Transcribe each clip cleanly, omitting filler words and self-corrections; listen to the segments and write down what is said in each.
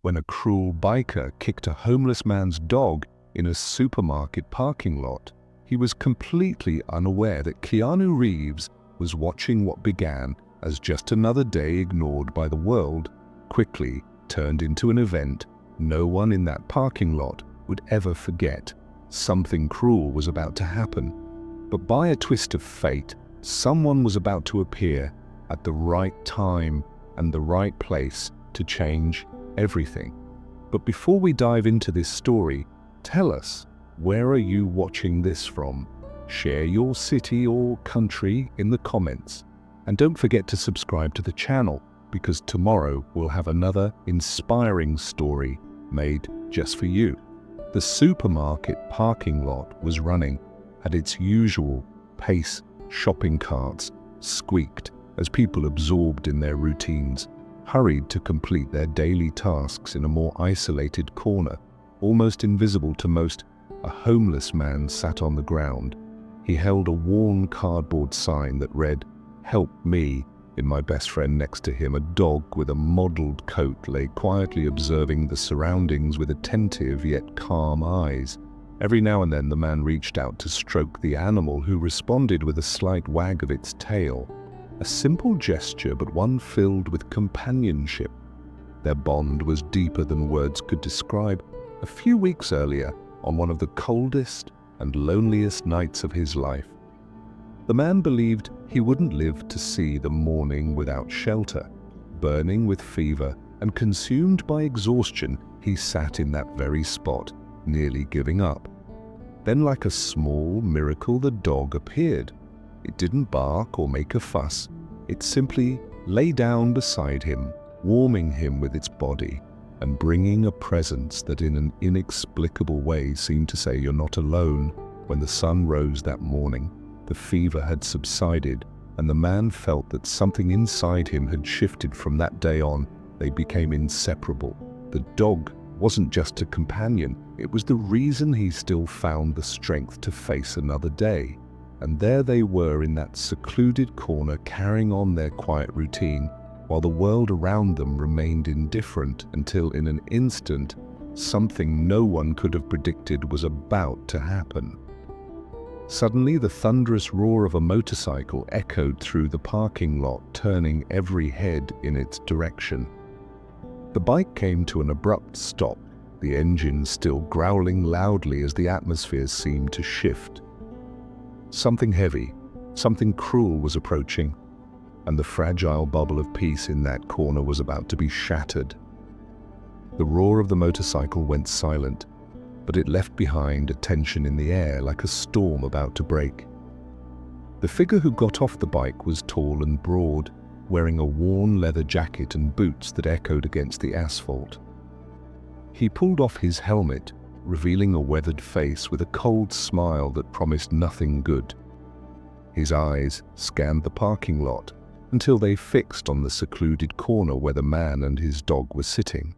when a cruel biker kicked a homeless man's dog in a supermarket parking lot. He was completely unaware that Keanu Reeves was watching what began as just another day ignored by the world quickly turned into an event no one in that parking lot would ever forget. Something cruel was about to happen, but by a twist of fate, someone was about to appear at the right time and the right place to change everything. But before we dive into this story, tell us, where are you watching this from? Share your city or country in the comments. And don't forget to subscribe to the channel, because tomorrow we'll have another inspiring story made just for you. The supermarket parking lot was running at its usual pace. Shopping carts squeaked as people absorbed in their routines hurried to complete their daily tasks in a more isolated corner, almost invisible to most. A homeless man sat on the ground. He held a worn cardboard sign that read, "Help me," in my best friend next to him. A dog with a mottled coat lay quietly observing the surroundings with attentive yet calm eyes. Every now and then the man reached out to stroke the animal, who responded with a slight wag of its tail. A simple gesture, but one filled with companionship. Their bond was deeper than words could describe. A few weeks earlier, on one of the coldest and loneliest nights of his life, the man believed he wouldn't live to see the morning without shelter. Burning with fever and consumed by exhaustion, he sat in that very spot, nearly giving up. Then, like a small miracle, the dog appeared. It didn't bark or make a fuss. It simply lay down beside him, warming him with its body and bringing a presence that in an inexplicable way seemed to say, "You're not alone." When the sun rose that morning, the fever had subsided, and the man felt that something inside him had shifted. From that day on, they became inseparable. The dog wasn't just a companion, it was the reason he still found the strength to face another day. And there they were in that secluded corner, carrying on their quiet routine, while the world around them remained indifferent, until in an instant, something no one could have predicted was about to happen. Suddenly, the thunderous roar of a motorcycle echoed through the parking lot, turning every head in its direction. The bike came to an abrupt stop, the engine still growling loudly as the atmosphere seemed to shift. Something heavy, something cruel was approaching, and the fragile bubble of peace in that corner was about to be shattered. The roar of the motorcycle went silent, but it left behind a tension in the air, like a storm about to break. The figure who got off the bike was tall and broad, wearing a worn leather jacket and boots that echoed against the asphalt. He pulled off his helmet, revealing a weathered face with a cold smile that promised nothing good. His eyes scanned the parking lot until they fixed on the secluded corner where the man and his dog were sitting.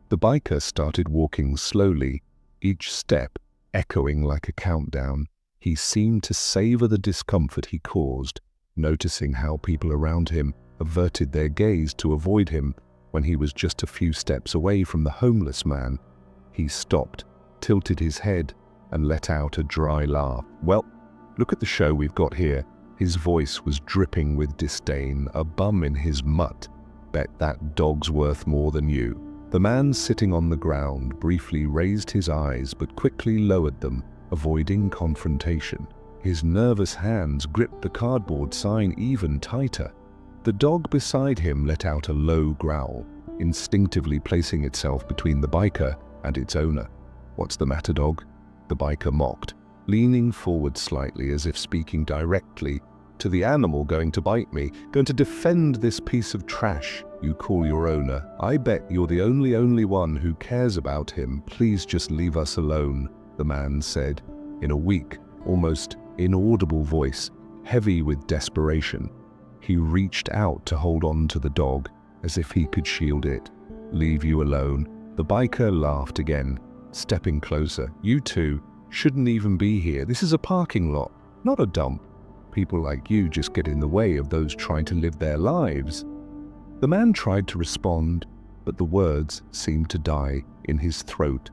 The biker started walking slowly, each step echoing like a countdown. He seemed to savor the discomfort he caused, noticing how people around him averted their gaze to avoid him. When he was just a few steps away from the homeless man, he stopped, tilted his head, and let out a dry laugh. "Well, look at the show we've got here." His voice was dripping with disdain. "A bum in his mutt. Bet that dog's worth more than you." The man sitting on the ground briefly raised his eyes but quickly lowered them, avoiding confrontation. His nervous hands gripped the cardboard sign even tighter. The dog beside him let out a low growl, instinctively placing itself between the biker and its owner. "What's the matter, dog?" the biker mocked, leaning forward slightly as if speaking directly to the animal. "Going to bite me? Going to defend this piece of trash you call your owner? I bet you're the only one who cares about him. Please just leave us alone," the man said, in a weak, almost inaudible voice, heavy with desperation. He reached out to hold on to the dog, as if he could shield it. "Leave you alone?" The biker laughed again, stepping closer. "You two shouldn't even be here. This is a parking lot, not a dump. People like you just get in the way of those trying to live their lives." The man tried to respond, but the words seemed to die in his throat.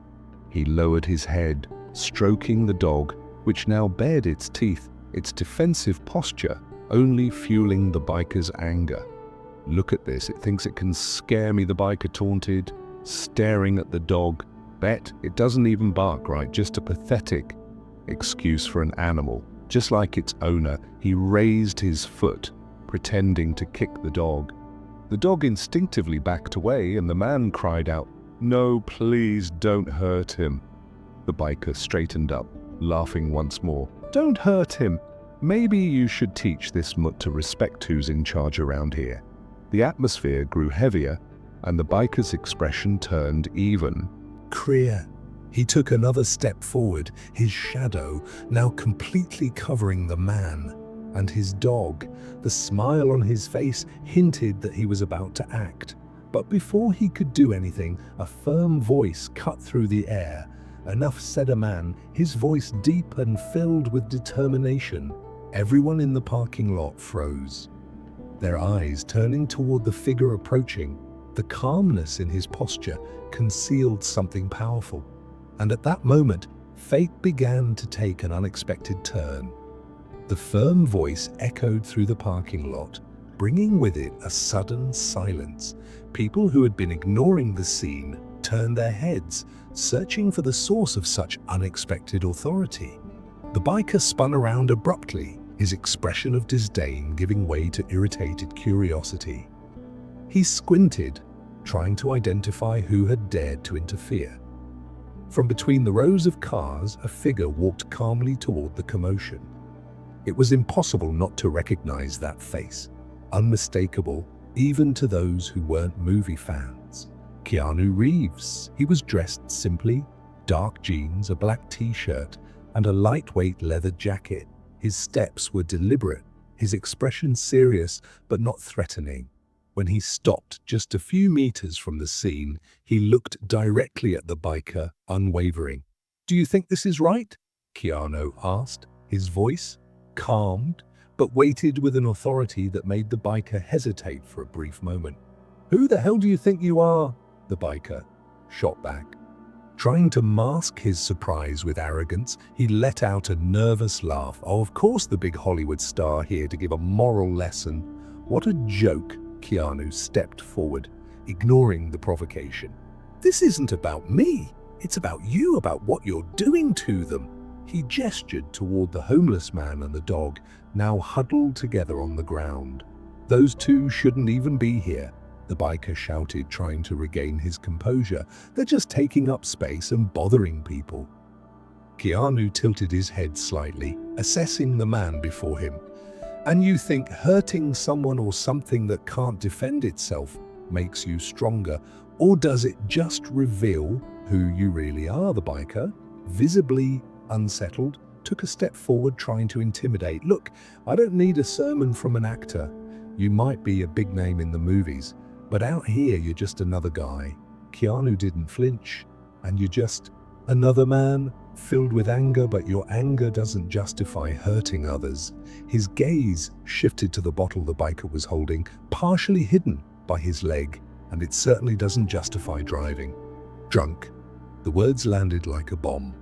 He lowered his head, stroking the dog, which now bared its teeth, its defensive posture only fueling the biker's anger. "Look at this, it thinks it can scare me," the biker taunted, staring at the dog. "Bet it doesn't even bark right, just a pathetic excuse for an animal." Just like its owner, he raised his foot, pretending to kick the dog. The dog instinctively backed away, and the man cried out, "No, please don't hurt him." The biker straightened up, laughing once more. "Don't hurt him. Maybe you should teach this mutt to respect who's in charge around here." The atmosphere grew heavier, and the biker's expression turned even. Clear. He took another step forward, his shadow now completely covering the man and his dog. The smile on his face hinted that he was about to act. But before he could do anything, a firm voice cut through the air. "Enough," said a man, his voice deep and filled with determination. Everyone in the parking lot froze, their eyes turning toward the figure approaching. The calmness in his posture concealed something powerful. And at that moment, fate began to take an unexpected turn. The firm voice echoed through the parking lot, bringing with it a sudden silence. People who had been ignoring the scene turned their heads, searching for the source of such unexpected authority. The biker spun around abruptly, his expression of disdain giving way to irritated curiosity. He squinted, trying to identify who had dared to interfere. From between the rows of cars, a figure walked calmly toward the commotion. It was impossible not to recognize that face, unmistakable even to those who weren't movie fans. Keanu Reeves. He was dressed simply, dark jeans, a black t-shirt, and a lightweight leather jacket. His steps were deliberate, his expression serious but not threatening. When he stopped just a few meters from the scene, he looked directly at the biker, unwavering. "Do you think this is right?" Keanu asked. His voice calmed, but weighted with an authority that made the biker hesitate for a brief moment. "Who the hell do you think you are?" the biker shot back. Trying to mask his surprise with arrogance, he let out a nervous laugh. "Oh, of course, the big Hollywood star here to give a moral lesson. What a joke." Keanu stepped forward, ignoring the provocation. "This isn't about me. It's about you, about what you're doing to them." He gestured toward the homeless man and the dog, now huddled together on the ground. "Those two shouldn't even be here," the biker shouted, trying to regain his composure. "They're just taking up space and bothering people." Keanu tilted his head slightly, assessing the man before him. "And you think hurting someone or something that can't defend itself makes you stronger, or does it just reveal who you really are?" The biker, visibly unsettled, took a step forward, trying to intimidate. "Look, I don't need a sermon from an actor. You might be a big name in the movies, but out here you're just another guy." Keanu didn't flinch. "And you're just another man, filled with anger, but your anger doesn't justify hurting others." His gaze shifted to the bottle the biker was holding, partially hidden by his leg, "and it certainly doesn't justify driving drunk." The words landed like a bomb.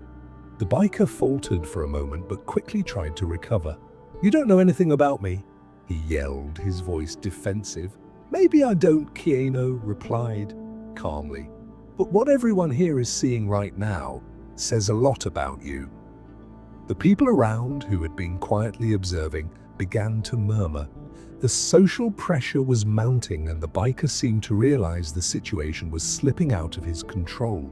The biker faltered for a moment, but quickly tried to recover. "You don't know anything about me," he yelled, his voice defensive. "Maybe I don't," Keanu replied calmly. "But what everyone here is seeing right now says a lot about you." The people around, who had been quietly observing, began to murmur. The social pressure was mounting, and the biker seemed to realize the situation was slipping out of his control.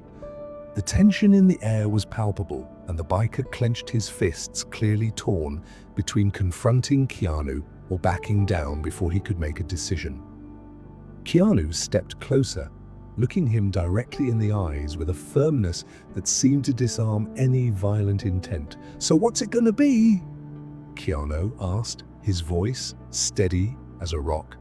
The tension in the air was palpable, and the biker clenched his fists, clearly torn between confronting Keanu or backing down before he could make a decision. Keanu stepped closer, looking him directly in the eyes with a firmness that seemed to disarm any violent intent. "So what's it gonna be?" Keanu asked, his voice steady as a rock.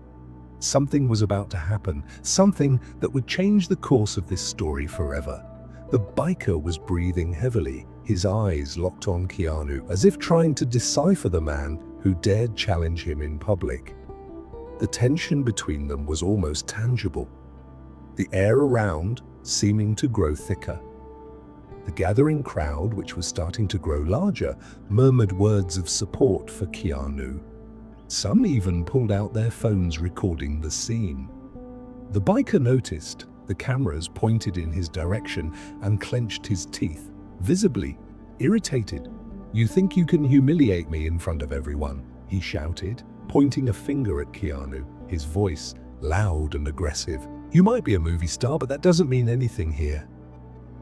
Something was about to happen, something that would change the course of this story forever. The biker was breathing heavily, his eyes locked on Keanu, as if trying to decipher the man who dared challenge him in public. The tension between them was almost tangible. the air around seeming to grow thicker. The gathering crowd, which was starting to grow larger, murmured words of support for Keanu. Some even pulled out their phones recording the scene. The biker noticed the cameras pointed in his direction and clenched his teeth, visibly irritated. "You think you can humiliate me in front of everyone?" he shouted, pointing a finger at Keanu, his voice loud and aggressive. "You might be a movie star, but that doesn't mean anything here."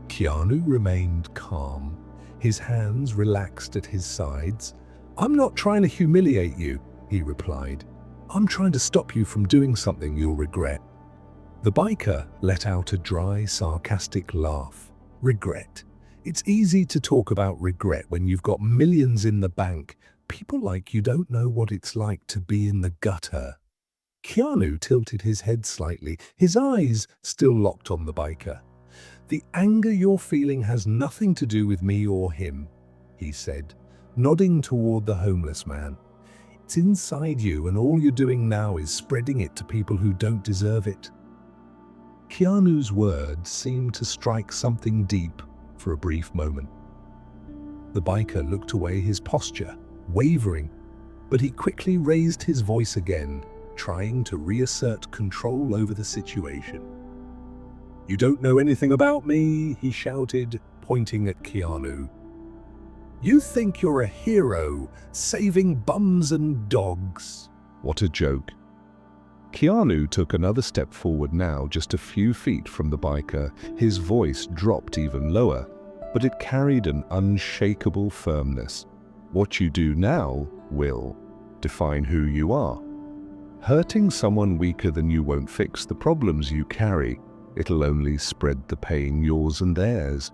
Keanu remained calm, his hands relaxed at his sides. "I'm not trying to humiliate you," he replied. "I'm trying to stop you from doing something you'll regret." The biker let out a dry, sarcastic laugh. "Regret? It's easy to talk about regret when you've got millions in the bank. People like you don't know what it's like to be in the gutter." Keanu tilted his head slightly, his eyes still locked on the biker. "The anger you're feeling has nothing to do with me or him," he said, nodding toward the homeless man. "It's inside you, and all you're doing now is spreading it to people who don't deserve it." Keanu's words seemed to strike something deep for a brief moment. The biker looked away, his posture wavering, but he quickly raised his voice again, trying to reassert control over the situation. "You don't know anything about me," he shouted, pointing at Keanu. "You think you're a hero, saving bums and dogs." What a joke. Keanu took another step forward now, just a few feet from the biker. His voice dropped even lower, but it carried an unshakable firmness. What you do now will define who you are. Hurting someone weaker than you won't fix the problems you carry. It'll only spread the pain, yours and theirs.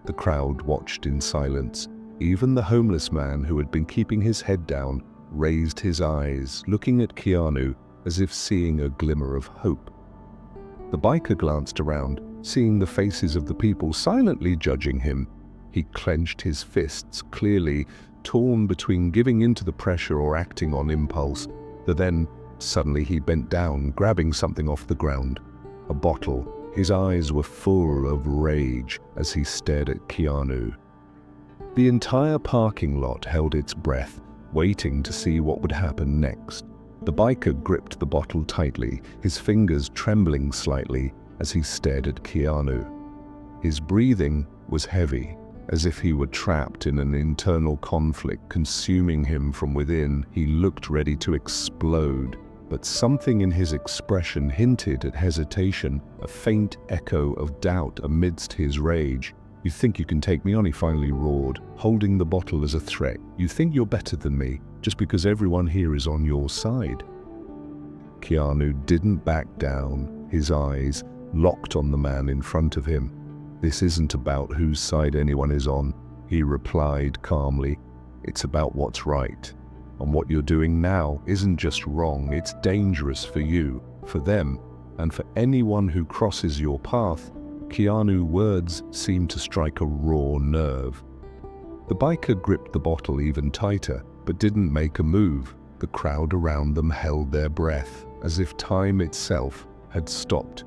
The crowd watched in silence. Even the homeless man, who had been keeping his head down, raised his eyes, looking at Keanu as if seeing a glimmer of hope. The biker glanced around, seeing the faces of the people silently judging him. He clenched his fists, clearly torn between giving in to the pressure or acting on impulse. Then, suddenly he bent down, grabbing something off the ground. A bottle. His eyes were full of rage as he stared at Keanu. The entire parking lot held its breath, waiting to see what would happen next. The biker gripped the bottle tightly, his fingers trembling slightly as he stared at Keanu. His breathing was heavy, as if he were trapped in an internal conflict consuming him from within. He looked ready to explode, but something in his expression hinted at hesitation, a faint echo of doubt amidst his rage. "You think you can take me on?" he finally roared, holding the bottle as a threat. "You think you're better than me, just because everyone here is on your side?" Keanu didn't back down, his eyes locked on the man in front of him. "This isn't about whose side anyone is on," he replied calmly. "It's about what's right. And what you're doing now isn't just wrong, it's dangerous for you, for them, and for anyone who crosses your path." Keanu's words seemed to strike a raw nerve. The biker gripped the bottle even tighter, but didn't make a move. The crowd around them held their breath, as if time itself had stopped.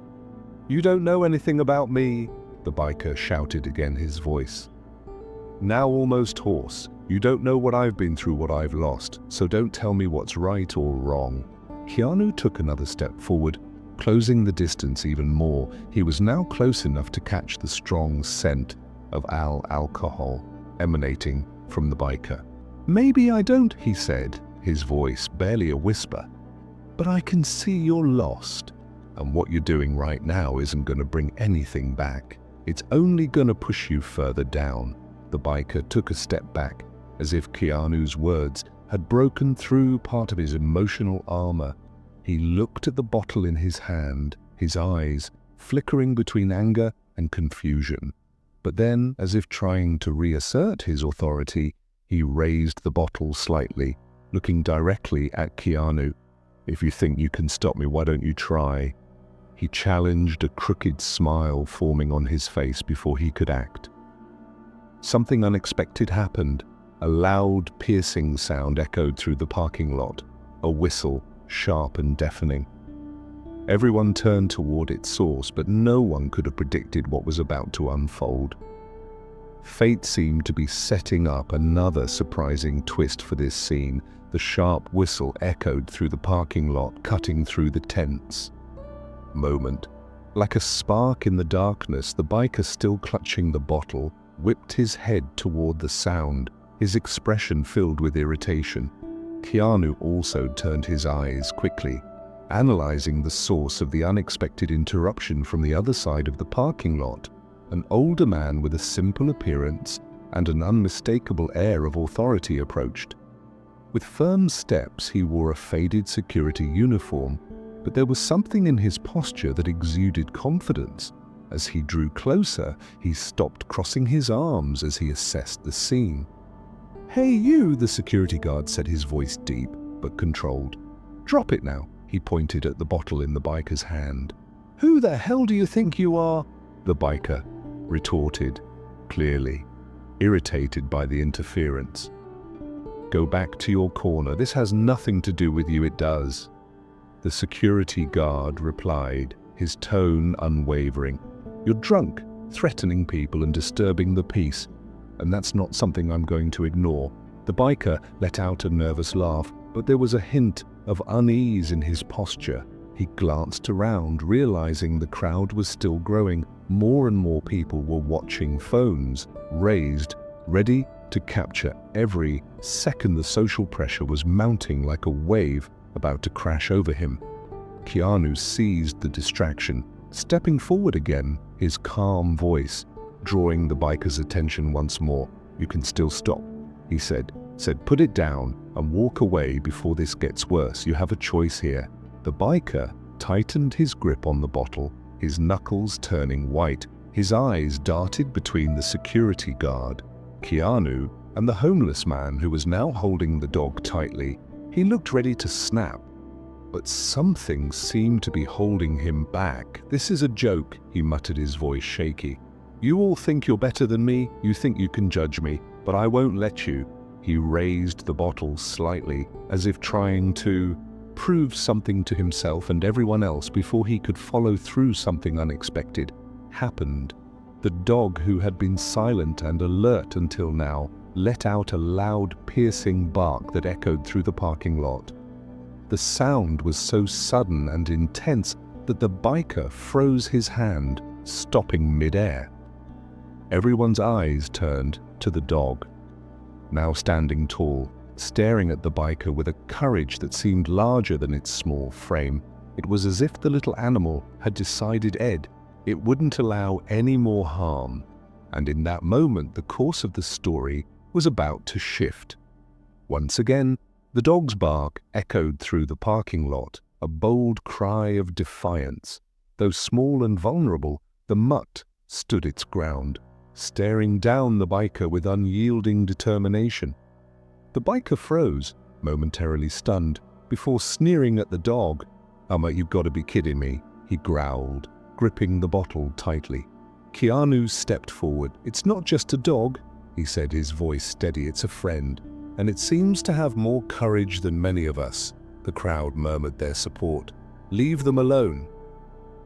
"You don't know anything about me," the biker shouted again, his voice now almost hoarse. "You don't know what I've been through, what I've lost, so don't tell me what's right or wrong." Keanu took another step forward, closing the distance even more. He was now close enough to catch the strong scent of alcohol emanating from the biker. "Maybe I don't," he said, his voice barely a whisper, "but I can see you're lost. And what you're doing right now isn't going to bring anything back. It's only going to push you further down." The biker took a step back, as if Keanu's words had broken through part of his emotional armor. He looked at the bottle in his hand, his eyes flickering between anger and confusion. But then, as if trying to reassert his authority, he raised the bottle slightly, looking directly at Keanu. "If you think you can stop me, why don't you try?" He challenged, a crooked smile forming on his face before he could act. Something unexpected happened. A loud, piercing sound echoed through the parking lot, a whistle, sharp and deafening. Everyone turned toward its source, but no one could have predicted what was about to unfold. Fate seemed to be setting up another surprising twist for this scene. The sharp whistle echoed through the parking lot, cutting through the tense moment. Like a spark in the darkness, the biker, still clutching the bottle, whipped his head toward the sound, his expression filled with irritation. Keanu also turned his eyes quickly, analyzing the source of the unexpected interruption from the other side of the parking lot. An older man with a simple appearance and an unmistakable air of authority approached. With firm steps, he wore a faded security uniform, but there was something in his posture that exuded confidence. As he drew closer, he stopped, crossing his arms as he assessed the scene. "Hey you," the security guard said, his voice deep but controlled. "Drop it now," he pointed at the bottle in the biker's hand. "Who the hell do you think you are?" the biker retorted, clearly irritated by the interference. "Go back to your corner. This has nothing to do with you." "It does," the security guard replied, his tone unwavering. "You're drunk, threatening people and disturbing the peace, and that's not something I'm going to ignore." The biker let out a nervous laugh, but there was a hint of unease in his posture. He glanced around, realizing the crowd was still growing. More and more people were watching, phones raised, ready to capture every second. The social pressure was mounting like a wave about to crash over him. Keanu seized the distraction, stepping forward again, his calm voice drawing the biker's attention once more. "You can still stop," he said, "Put it down and walk away before this gets worse. You have a choice here." The biker tightened his grip on the bottle, his knuckles turning white. His eyes darted between the security guard, Keanu, and the homeless man who was now holding the dog tightly. He looked ready to snap, but something seemed to be holding him back. "This is a joke," he muttered, his voice shaky. "You all think you're better than me. You think you can judge me, but I won't let you." He raised the bottle slightly, as if trying to prove something to himself and everyone else before he could follow through. Something unexpected happened. The dog, who had been silent and alert until now, let out a loud, piercing bark that echoed through the parking lot. The sound was so sudden and intense that the biker froze his hand, stopping mid-air. Everyone's eyes turned to the dog, now standing tall, staring at the biker with a courage that seemed larger than its small frame. It was as if the little animal had decided it wouldn't allow any more harm. And in that moment, the course of the story was about to shift. Once again, the dog's bark echoed through the parking lot, a bold cry of defiance. Though small and vulnerable, the mutt stood its ground, staring down the biker with unyielding determination. The biker froze, momentarily stunned, before sneering at the dog. You've got to be kidding me," he growled, gripping the bottle tightly. Keanu stepped forward. "It's not just a dog," he said, his voice steady. "It's a friend, and it seems to have more courage than many of us." The crowd murmured their support. "Leave them alone."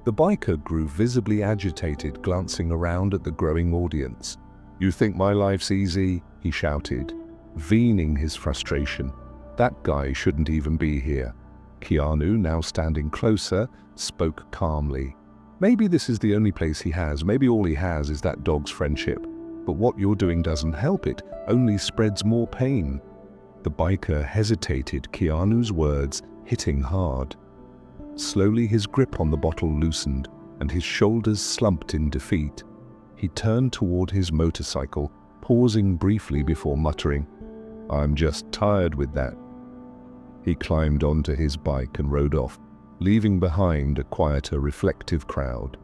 The biker grew visibly agitated, glancing around at the growing audience. "You think my life's easy?" he shouted, venting his frustration. "That guy shouldn't even be here." Keanu, now standing closer, spoke calmly. "Maybe this is the only place he has. Maybe all he has is that dog's friendship. But what you're doing doesn't help. It only spreads more pain." The biker hesitated, Keanu's words hitting hard. Slowly, his grip on the bottle loosened, and his shoulders slumped in defeat. He turned toward his motorcycle, pausing briefly before muttering, "I'm just tired with that." He climbed onto his bike and rode off, leaving behind a quieter, reflective crowd.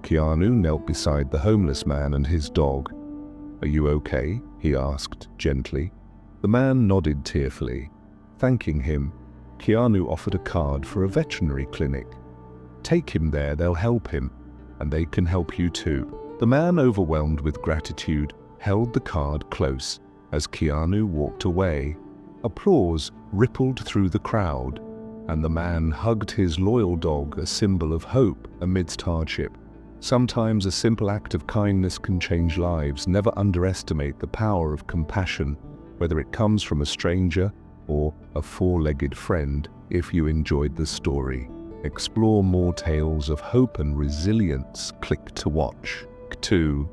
Keanu knelt beside the homeless man and his dog. "Are you okay?" he asked gently. The man nodded tearfully. Thanking him, Keanu offered a card for a veterinary clinic. "Take him there, they'll help him, and they can help you too." The man, overwhelmed with gratitude, held the card close as Keanu walked away. Applause rippled through the crowd. and the man hugged his loyal dog, a symbol of hope amidst hardship. Sometimes a simple act of kindness can change lives. Never underestimate the power of compassion, whether it comes from a stranger or a four-legged friend. If you enjoyed the story, explore more tales of hope and resilience. Click to watch. 2.